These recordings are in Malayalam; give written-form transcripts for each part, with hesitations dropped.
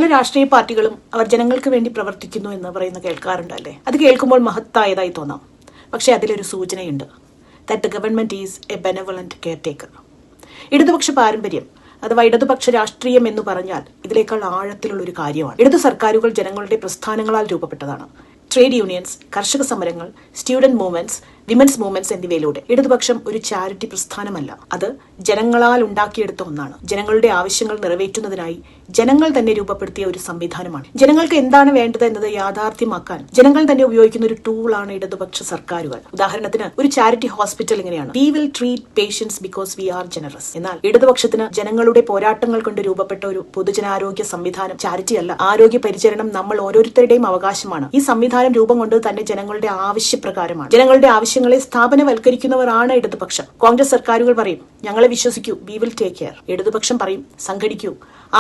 പല രാഷ്ട്രീയ പാർട്ടികളും അവർ ജനങ്ങൾക്ക് വേണ്ടി പ്രവർത്തിക്കുന്നു എന്ന് പറയുന്ന കേൾക്കാറുണ്ടല്ലേ. അത് കേൾക്കുമ്പോൾ മഹത്തായതായി തോന്നാം. പക്ഷെ അതിലൊരു സൂചനയുണ്ട്. That the government is A benevolent care taker. ഇടതുപക്ഷ പാരമ്പര്യം അഥവാ ഇടതുപക്ഷ രാഷ്ട്രീയം എന്ന് പറഞ്ഞാൽ ഇതിനേക്കാൾ ആഴത്തിലുള്ള ഒരു കാര്യമാണ്. ഇടതു സർക്കാരുകൾ ജനങ്ങളുടെ പ്രസ്ഥാനങ്ങളാൽ രൂപപ്പെട്ടതാണ്. ട്രേഡ് യൂണിയൻസ്, കർഷക സമരങ്ങൾ, സ്റ്റുഡന്റ് മൂവ്മെന്റ്സ്, വിമൻസ് മൂവ്മെന്റ്സ് എന്നിവയിലൂടെ. ഇടതുപക്ഷം ഒരു ചാരിറ്റി പ്രസ്ഥാനമല്ല, അത് ജനങ്ങളാൽ ഉണ്ടാക്കിയെടുത്ത ഒന്നാണ്. ജനങ്ങളുടെ ആവശ്യങ്ങൾ നിറവേറ്റുന്നതിനായി ജനങ്ങൾ തന്നെ രൂപപ്പെടുത്തിയ ഒരു സംവിധാനമാണ്. ജനങ്ങൾക്ക് എന്താണ് വേണ്ടത് എന്നത് യാഥാർത്ഥ്യമാക്കാൻ ജനങ്ങൾ തന്നെ ഉപയോഗിക്കുന്ന ഒരു ടൂളാണ് ഇടതുപക്ഷ സർക്കാരുകൾ. ഉദാഹരണത്തിന് ഒരു ചാരിറ്റി ഹോസ്പിറ്റൽ ഇങ്ങനെയാണ്: we will treat patients because we are generous. എന്നാൽ ഇടതുപക്ഷത്തിന് ജനങ്ങളുടെ പോരാട്ടങ്ങൾ കൊണ്ട് രൂപപ്പെട്ട ഒരു പൊതുജനാരോഗ്യ സംവിധാനം ചാരിറ്റി അല്ല. ആരോഗ്യ പരിചരണം നമ്മൾ ഓരോരുത്തരുടെയും അവകാശമാണ്. ഈ സംവിധാനം രൂപം കൊണ്ട് തന്നെ ജനങ്ങളുടെ ആവശ്യപ്രകാരമാണ്. ജനങ്ങളുടെ ആവശ്യങ്ങളെ സ്ഥാപനവൽക്കരിക്കുന്നവരാണ് ഇടതുപക്ഷം. കോൺഗ്രസ് സർക്കാരുകൾ പറയും ഞങ്ങളെ വിശ്വസിക്കൂ, വി വിൽ ടേക്ക് കെയർ. ഇടതുപക്ഷം പറയും സംഘടിക്കൂ,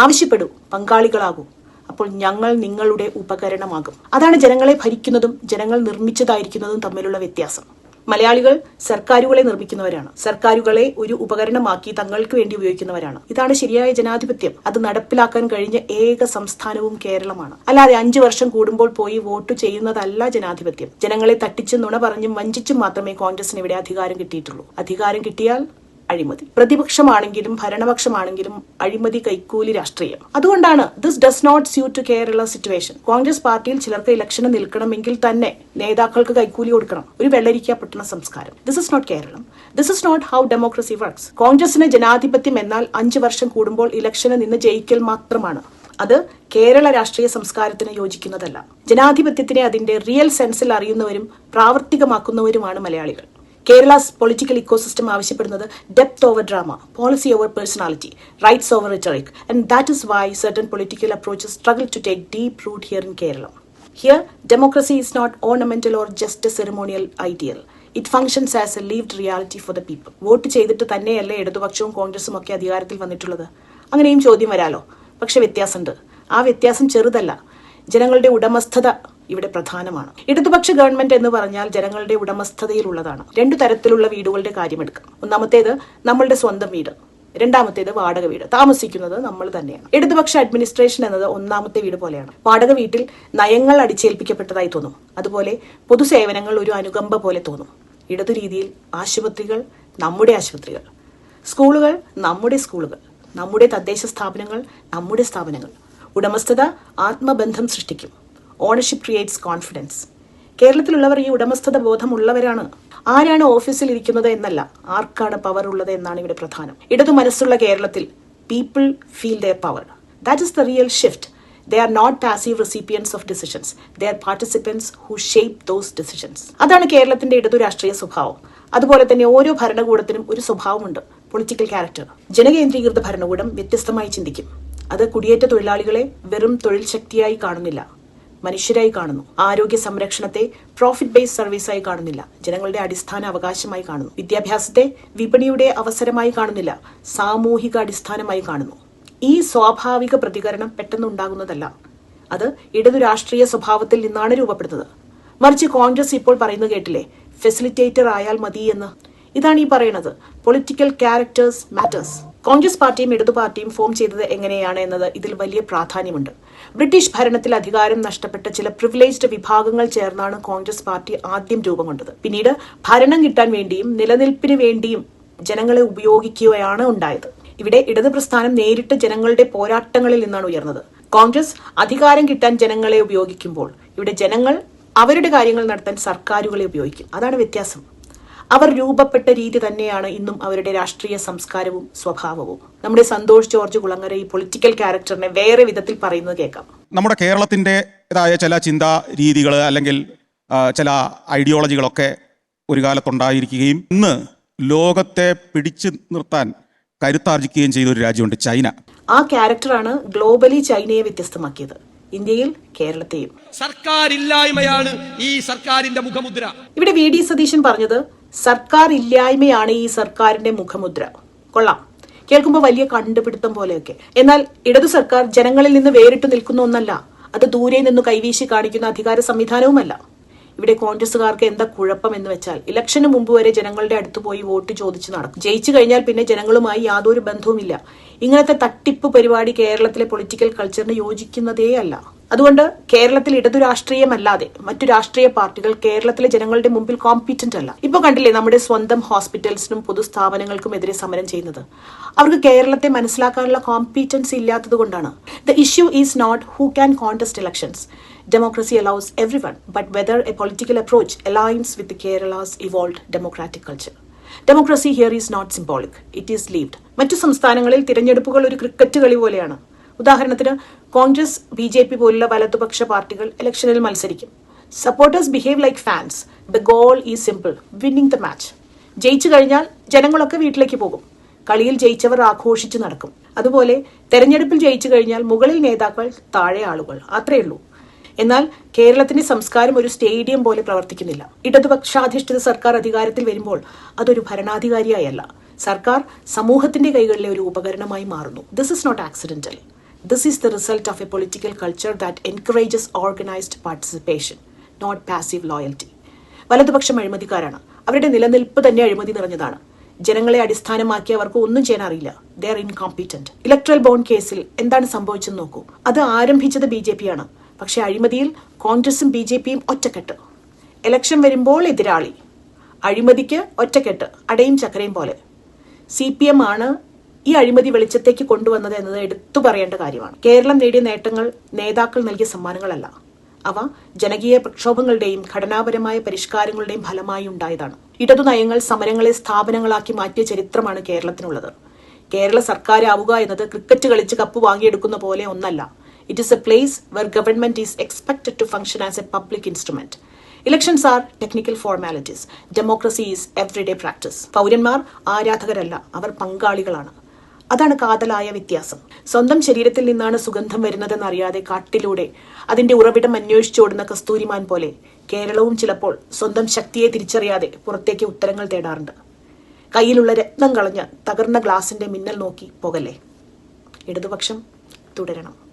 ആവശ്യപ്പെടൂ, പങ്കാളികളാകൂ, അപ്പോൾ ഞങ്ങൾ നിങ്ങളുടെ ഉപകരണമാകും. അതാണ് ജനങ്ങളെ ഭരിക്കുന്നതും ജനങ്ങൾ നിർമ്മിച്ചതായിരിക്കുന്നതും തമ്മിലുള്ള വ്യത്യാസം. മലയാളികൾ സർക്കാരുകളെ നിർമ്മിക്കുന്നവരാണ്. സർക്കാരുകളെ ഒരു ഉപകരണമാക്കി തങ്ങൾക്ക് വേണ്ടി ഉപയോഗിക്കുന്നവരാണ്. ഇതാണ് ശരിയായ ജനാധിപത്യം. അത് നടപ്പിലാക്കാൻ കഴിഞ്ഞ ഏക സംസ്ഥാനവും കേരളമാണ്. അല്ലാതെ 5 വർഷം കൂടുമ്പോൾ പോയി വോട്ട് ചെയ്യുന്നതല്ല ജനാധിപത്യം. ജനങ്ങളെ തട്ടിച്ചും നുണ പറഞ്ഞും വഞ്ചിച്ചും മാത്രമേ കോൺഗ്രസിന് ഇവിടെ അധികാരം കിട്ടിയിട്ടുള്ളൂ. അധികാരം കിട്ടിയാൽ അഴിമതി. പ്രതിപക്ഷമാണെങ്കിലും ഭരണപക്ഷമാണെങ്കിലും അഴിമതി, കൈക്കൂലി രാഷ്ട്രീയം. അതുകൊണ്ടാണ് this does not suit to Kerala situation. Congress പാർട്ടിയിൽ ചിലർക്ക് ഇലക്ഷന് നിൽക്കണമെങ്കിൽ തന്നെ നേതാക്കൾക്ക് കൈക്കൂലി കൊടുക്കണം. ഒരു വെള്ളരിക്ക പൊട്ടണ സംസ്കാരം. This is not Keralam. This is not how democracy works. കോൺഗ്രസിന് ജനാധിപത്യം എന്നാൽ 5 വർഷം കൂടുമ്പോൾ ഇലക്ഷന് നിന്ന് ജയിക്കൽ മാത്രമാണ്. അത് കേരള രാഷ്ട്രീയ സംസ്കാരത്തിന് യോജിക്കുന്നതല്ല. ജനാധിപത്യത്തിനെ അതിന്റെ റിയൽ സെൻസിൽ അറിയുന്നവരും പ്രാവർത്തികമാക്കുന്നവരുമാണ് മലയാളികൾ. കേരളാസ് പൊളിറ്റിക്കൽ ഇക്കോസിസ്റ്റം ആവശ്യപ്പെടുന്നത് depth over drama, policy over personality, rights over rhetoric, and that is why certain political approaches struggle to take deep root here in Keralam. Here, democracy is not ornamental or just a ceremonial ideal. It functions as a lived reality for the people. Vote ചെയ്തിട്ട് തന്നെയല്ലേ ഇടതുപക്ഷവും കോൺഗ്രസും ഒക്കെ അധികാരത്തിൽ വന്നിട്ടുള്ളത്? അങ്ങനെയും ചോദ്യം വരാലോ. പക്ഷെ വ്യത്യാസമുണ്ട്. ആ വ്യത്യാസം ചെറുതല്ല. ജനങ്ങളുടെ ഉടമസ്ഥത ഇവിടെ പ്രധാനമാണ്. ഇടതുപക്ഷ ഗവൺമെന്റ് എന്ന് പറഞ്ഞാൽ ജനങ്ങളുടെ ഉടമസ്ഥതയിലുള്ളതാണ്. 2 തരത്തിലുള്ള വീടുകളുടെ കാര്യമെടുക്കാം. ഒന്നാമത്തേത് നമ്മളുടെ സ്വന്തം വീട്, രണ്ടാമത്തേത് വാടക വീട്. താമസിക്കുന്നത് നമ്മൾ തന്നെയാണ്. ഇടതുപക്ഷ അഡ്മിനിസ്ട്രേഷൻ എന്നത് ഒന്നാമത്തെ വീട് പോലെയാണ്. വാടക വീട്ടിൽ നയങ്ങൾ അടിച്ചേൽപ്പിക്കപ്പെട്ടതായി തോന്നും. അതുപോലെ പൊതുസേവനങ്ങൾ ഒരു അനുകമ്പ പോലെ തോന്നും. ഇടതു രീതിയിൽ ആശുപത്രികൾ നമ്മുടെ ആശുപത്രികൾ, സ്കൂളുകൾ നമ്മുടെ സ്കൂളുകൾ, നമ്മുടെ തദ്ദേശ സ്ഥാപനങ്ങൾ നമ്മുടെ സ്ഥാപനങ്ങൾ. ഉടമസ്ഥത ആത്മബന്ധം സൃഷ്ടിക്കും. Ownership creates confidence. കേരളത്തിലുള്ളവർ ഈ ഉടമസ്ഥത ബോധമുള്ളവരാണ്. ആരാണ് ഓഫീസിൽ ഇരിക്കുന്നത് എന്നല്ല, ആർക്കാണ് പവർ ഉള്ളത് എന്നാണ് ഇവിടെ പ്രധാനം. ഇടതു മനസ്സുള്ള കേരളത്തിൽ people feel their power. That is the real shift. They are not passive recipients of decisions. They are participants who shape those decisions. അതാണ് കേരളത്തിന്റെ ഇടതു രാഷ്ട്രീയ സ്വഭാവം. അതുപോലെ തന്നെ ഓരോ ഭരണകൂടത്തിനും ഒരു സ്വഭാവമുണ്ട്, പൊളിറ്റിക്കൽ ക്യാരക്ടർ. ജനകേന്ദ്രീകൃത ഭരണകൂടം വ്യത്യസ്തമായി ചിന്തിക്കും. അത് കുടിയേറ്റ തൊഴിലാളികളെ വെറും തൊഴിൽ ശക്തിയായി കാണുന്നില്ല, മനുഷ്യരായി കാണുന്നു. ആരോഗ്യ സംരക്ഷണത്തെ പ്രോഫിറ്റ് ബേസ്ഡ് സർവീസായി കാണുന്നില്ല, ജനങ്ങളുടെ അടിസ്ഥാന അവകാശമായി കാണുന്നു. വിദ്യാഭ്യാസത്തെ വിപണിയുടെ അവസരമായി കാണുന്നില്ല, സാമൂഹിക അടിസ്ഥാനമായി കാണുന്നു. ഈ സ്വാഭാവിക പ്രതികരണം പെട്ടെന്നുണ്ടാകുന്നതല്ല. അത് ഇടതു രാഷ്ട്രീയ സ്വഭാവത്തിൽ നിന്നാണ് രൂപപ്പെടുന്നത്. മറിച്ച് കോൺഗ്രസ് ഇപ്പോൾ പറയുന്നത് കേട്ടില്ലേ, ഫെസിലിറ്റേറ്റർ ആയാൽ മതി എന്ന്. ഇതാണ് ഈ പറയുന്നത് പൊളിറ്റിക്കൽ ക്യാരക്ടേഴ്സ് മാറ്റേഴ്സ്. കോൺഗ്രസ് പാർട്ടിയും ഇടതു പാർട്ടിയും ഫോം ചെയ്തത് എങ്ങനെയാണ് എന്നത് ഇതിൽ വലിയ പ്രാധാന്യമുണ്ട്. ബ്രിട്ടീഷ് ഭരണത്തിൽ അധികാരം നഷ്ടപ്പെട്ട ചില പ്രിവിലേജ്ഡ് വിഭാഗങ്ങൾ ചേർന്നാണ് കോൺഗ്രസ് പാർട്ടി ആദ്യം രൂപം കൊണ്ടത്. പിന്നീട് ഭരണം കിട്ടാൻ വേണ്ടിയും നിലനിൽപ്പിന് വേണ്ടിയും ജനങ്ങളെ ഉപയോഗിക്കുകയാണ് ഉണ്ടായത്. ഇവിടെ ഇടതു പ്രസ്ഥാനം നേരിട്ട് ജനങ്ങളുടെ പോരാട്ടങ്ങളിൽ നിന്നാണ് ഉയർന്നത്. കോൺഗ്രസ് അധികാരം കിട്ടാൻ ജനങ്ങളെ ഉപയോഗിക്കുമ്പോൾ ഇവിടെ ജനങ്ങൾ അവരുടെ കാര്യങ്ങൾ നടത്താൻ സർക്കാരുകളെ ഉപയോഗിക്കും. അതാണ് വ്യത്യാസം. അവർ രൂപപ്പെട്ട രീതി തന്നെയാണ് ഇന്നും അവരുടെ രാഷ്ട്രീയ സംസ്കാരവും സ്വഭാവവും. നമ്മുടെ സന്തോഷ് ജോർജ് കുളങ്ങര ഈ പൊളിറ്റിക്കൽ ക്യാരക്ടറിനെ വേറെ വിധത്തിൽ പറയുന്നത് കേൾക്കാം. നമ്മുടെ കേരളത്തിൻ്റെതായ ചില ചിന്താ രീതികൾ അല്ലെങ്കിൽ ചില ഐഡിയോളജികളൊക്കെ ഒരു കാലത്തുണ്ടായിരിക്കുകയും ഇന്ന് ലോകത്തെ പിടിച്ചു നിർത്താൻ കരുത്താർജിക്കുകയും ചെയ്ത ഒരു രാജ്യമുണ്ട്, ചൈന. ആ ക്യാരക്ടറാണ് ഗ്ലോബലി ചൈനയെ വ്യത്യസ്തമാക്കിയത്. ഇന്ത്യയിൽ കേരളത്തെയും. സർക്കാർ ഇല്ലായ്മയാണ് ഈ സർക്കാരിന്റെ മുഖമുദ്ര. ഇവിടെ വി.ഡി. സതീശൻ പറഞ്ഞത് സർക്കാർ ഇല്ലായ്മയാണ് ഈ സർക്കാരിന്റെ മുഖമുദ്ര. കൊള്ളാം, കേൾക്കുമ്പോൾ വലിയ കണ്ടുപിടുത്തം പോലെയൊക്കെ. എന്നാൽ ഇടതു സർക്കാർ ജനങ്ങളിൽ നിന്ന് വേറിട്ട് നിൽക്കുന്ന ഒന്നല്ല. അത് ദൂരെ നിന്ന് കൈവീശി കാണിക്കുന്ന അധികാര സംവിധാനവുമല്ല. ഇവിടെ കോൺഗ്രസുകാർക്ക് എന്താ കുഴപ്പം എന്ന് വെച്ചാൽ ഇലക്ഷന് മുമ്പ് വരെ ജനങ്ങളുടെ അടുത്ത് പോയി വോട്ട് ചോദിച്ച് നടക്കും. ജയിച്ചു കഴിഞ്ഞാൽ പിന്നെ ജനങ്ങളുമായി യാതൊരു ബന്ധവുമില്ല. ഇങ്ങനത്തെ തട്ടിപ്പ് പരിപാടി കേരളത്തിലെ പൊളിറ്റിക്കൽ കൾച്ചറിന് യോജിക്കുന്നതേ അല്ല. അതുകൊണ്ട് കേരളത്തിൽ ഇടതു രാഷ്ട്രീയമല്ലാതെ മറ്റു രാഷ്ട്രീയ പാർട്ടികൾ കേരളത്തിലെ ജനങ്ങളുടെ മുമ്പിൽ കോമ്പീറ്റന്റ് അല്ല. ഇപ്പൊ കണ്ടില്ലേ നമ്മുടെ സ്വന്തം ഹോസ്പിറ്റൽസിനും പൊതുസ്ഥാപനങ്ങൾക്കും എതിരെ സമരം ചെയ്യുന്നത്? അവർക്ക് കേരളത്തെ മനസ്സിലാക്കാനുള്ള കോമ്പീറ്റൻസ് ഇല്ലാത്തത് കൊണ്ടാണ്. The issue is not who can contest elections. Democracy allows everyone, but whether a political approach aligns with the Kerala's evolved democratic culture. Democracy here is not symbolic, it is lived. മറ്റു സംസ്ഥാനങ്ങളിൽ തിരഞ്ഞെടുപ്പുകൾ ഒരു ക്രിക്കറ്റ് കളി പോലെയാണ്. ഉദാഹരണത്തിന് കോൺഗ്രസ്, BJP പോലുള്ള വലതുപക്ഷ പാർട്ടികൾ ഇലക്ഷനിൽ മത്സരിക്കും. Supporters behave like fans. The goal is simple, winning the match. ജയിച്ചു കഴിഞ്ഞാൽ ജനങ്ങളൊക്കെ വീട്ടിലേക്ക് പോകും. കളിയിൽ ജയിച്ചവർ ആഘോഷിച്ചു നടക്കും. അതുപോലെ തെരഞ്ഞെടുപ്പിൽ ജയിച്ചു കഴിഞ്ഞാൽ മുകളിൽ നേതാക്കൾ, താഴെ ആളുകൾ, അത്രയേ ഉള്ളൂ. എന്നാൽ കേരളത്തിന്റെ സംസ്കാരം ഒരു സ്റ്റേഡിയം പോലെ പ്രവർത്തിക്കുന്നില്ല. ഇടതുപക്ഷാധിഷ്ഠിത സർക്കാർ അധികാരത്തിൽ വരുമ്പോൾ അതൊരു ഭരണാധികാരിയായല്ല, സർക്കാർ സമൂഹത്തിന്റെ കൈകളിലെ ഒരു ഉപകരണമായി മാറുന്നു. This is not accidental. This is the result of a political culture that encourages organised participation, not passive loyalty. വലതുപക്ഷം അഴിമതിക്കാരാണ്. അവരുടെ നിലനിൽപ്പ് തന്നെ അഴിമതി നിറഞ്ഞതാണ്. ജനങ്ങളെ അടിസ്ഥാനമാക്കി അവർക്ക് ഒന്നും ചെയ്യാൻ അറിയില്ല. They are incompetent. Electoral bond കേസിൽ എന്താണ് സംഭവിച്ചെന്ന് നോക്കൂ. അത് ആരംഭിച്ചത് BJP ആണ്. പക്ഷെ അഴിമതിയിൽ കോൺഗ്രസും BJPയും ഒറ്റക്കെട്ട്. ഇലക്ഷൻ വരുമ്പോൾ എതിരാളി. അഴിമതിക്ക് ഒറ്റക്കെട്ട്, അടയും ചക്കരയും പോലെ. CPM ആണ് ഈ അഴിമതി വെളിച്ചത്തേക്ക് കൊണ്ടുവന്നത് എന്നത് എടുത്തു പറയേണ്ട കാര്യമാണ്. കേരളം നേടിയ നേട്ടങ്ങൾ നേതാക്കൾ നൽകിയ സമ്മാനങ്ങളല്ല. അവ ജനകീയ പ്രക്ഷോഭങ്ങളുടെയും ഘടനാപരമായ പരിഷ്കാരങ്ങളുടെയും ഫലമായി ഉണ്ടായതാണ്. ഇടതു നയങ്ങൾ സമരങ്ങളെ സ്ഥാപനങ്ങളാക്കി മാറ്റിയ ചരിത്രമാണ് കേരളത്തിനുള്ളത്. കേരള സർക്കാരാവുക എന്നത് ക്രിക്കറ്റ് കളിച്ച് കപ്പ് വാങ്ങിയെടുക്കുന്ന പോലെ ഒന്നല്ല. It is a place where government is expected to function as a public instrument. Elections are technical formalities. Democracy is everyday practice. പൗരന്മാർ ആരാധകരല്ല, അവർ പങ്കാളികളാണ്. അതാണ് കാതലായ വ്യത്യാസം. സ്വന്തം ശരീരത്തിൽ നിന്നാണ് സുഗന്ധം വരുന്നതെന്നറിയാതെ കാട്ടിലൂടെ അതിന്റെ ഉറവിടം അന്വേഷിച്ചോടുന്ന കസ്തൂരിമാൻ പോലെ കേരളവും ചിലപ്പോൾ സ്വന്തം ശക്തിയെ തിരിച്ചറിയാതെ പുറത്തേക്ക് ഉത്തരങ്ങൾ തേടാറുണ്ട്. കയ്യിലുള്ള രത്നം കളഞ്ഞ് തകർന്ന ഗ്ലാസിന്റെ മിന്നൽ നോക്കി പോകല്ലേ. ഇടതുപക്ഷം തുടരണം.